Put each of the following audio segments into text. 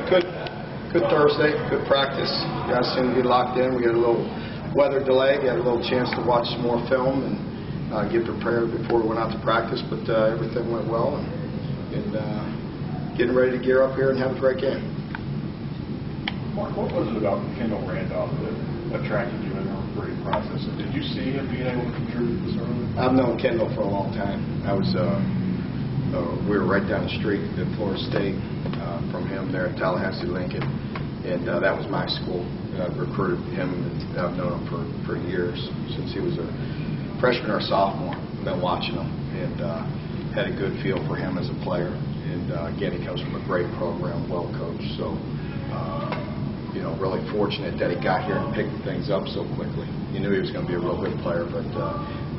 Good Thursday, good practice. Guys seem to be locked in. We had a little weather delay. We had a little chance to watch some more film and get prepared before we went out to practice, but everything went well, and getting ready to gear up here and have a great game. Mark, what was it about Kendall Randolph that attracted you in the recruiting process? And did you see him being able to contribute this early? I've known Kendall for a long time. We were right down the street at Florida State from him there at Tallahassee Lincoln, and that was my school. I've recruited him, and I've known him for years, since he was a freshman or sophomore. I've been watching him, and had a good feel for him as a player. And again, he comes from a great program, well coached. So, really fortunate that he got here and picked things up so quickly. You knew he was going to be a real good player, but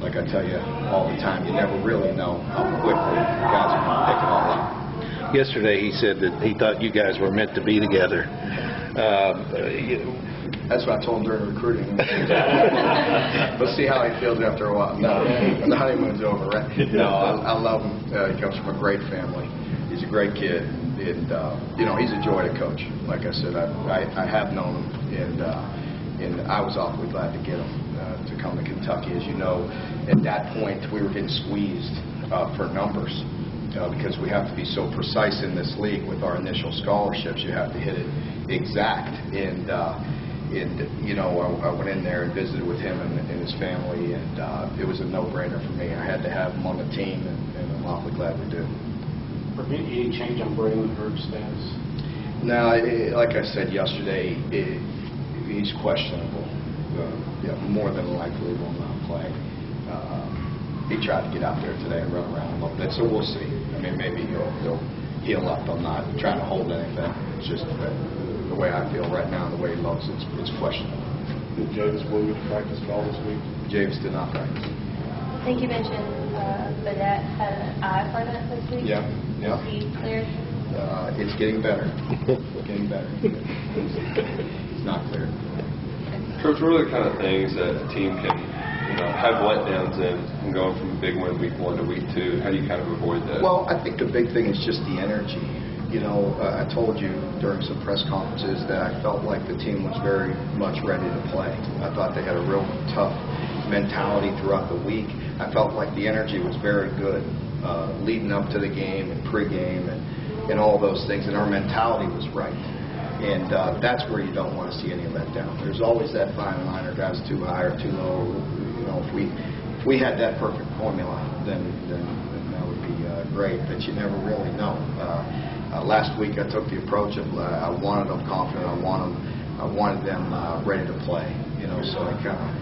like I tell you all the time, you never really know how quickly guys are going to pick it all up. Yesterday he said that he thought you guys were meant to be together. That's what I told him during recruiting. Let's see how he feels after a while. No, the honeymoon's over, right? No, I love him. He comes from a great family. He's a great kid, and he's a joy to coach. Like I said, I have known him, and I was awfully glad to get him to come to Kentucky. As you know, at that point we were getting squeezed for numbers. Because we have to be so precise in this league with our initial scholarships. You have to hit it exact. And I went in there and visited with him and his family, and it was a no-brainer for me. I had to have him on the team, and I'm awfully glad we did. Any change on Braylon Herb's status? No, like I said yesterday, he's questionable. More than likely will not play. He tried to get out there today and run around a little bit, so we'll see. I mean, maybe he'll heal up. I'm not trying to hold anything. It's just the way I feel right now, the way he looks, it's questionable. Did James Williams practice at all this week? James did not practice. I think you mentioned Badette had an eye for that this week. Yeah. Is he cleared? It's getting better. Getting better. It's not cleared. Coach, what are the kind of things that a team can have letdowns in and going from a big win week 1 to week 2? How do you kind of avoid that? Well, I think the big thing is just the energy. I told you during some press conferences that I felt like the team was very much ready to play. I thought they had a real tough mentality throughout the week. I felt like the energy was very good leading up to the game and pregame and all those things, and our mentality was right. And that's where you don't want to see any letdown. There's always that fine line, are guys too high or too low. If we had that perfect formula, then that would be great. But you never really know. Last week I took the approach of I wanted them confident. I wanted them ready to play. So I kind of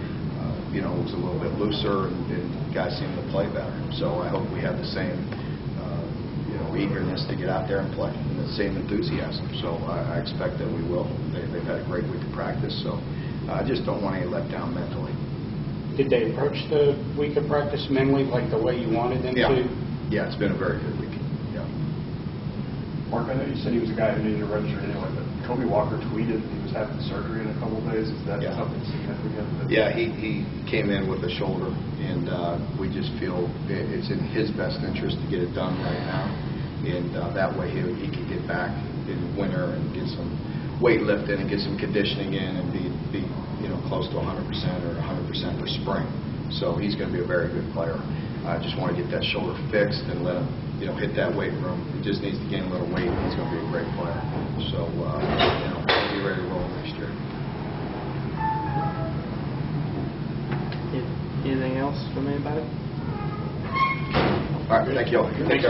was a little bit looser, and guys seemed to play better. So I hope we have the same eagerness to get out there and play, and the same enthusiasm. So I expect that we will. They've had a great week of practice, so I just don't want any letdown mentally. Did they approach the week of practice mentally like the way you wanted them to? Yeah, it's been a very good week. Yeah. Mark, I know you said he was a guy who needed to register anyway, but Kobe Walker tweeted he was having surgery in a couple of days. Is that something significant? Yeah, he came in with a shoulder, and we just feel it's in his best interest to get it done right now. And that way he can get back in winter and get some weightlifting and get some conditioning in and be close to 100% or 100% for spring. So he's going to be a very good player. I just want to get that shoulder fixed and let him hit that weight room. He just needs to gain a little weight, and he's going to be a great player. So he'll be ready to roll next year. Anything else from anybody? All right, thank you all. Thanks.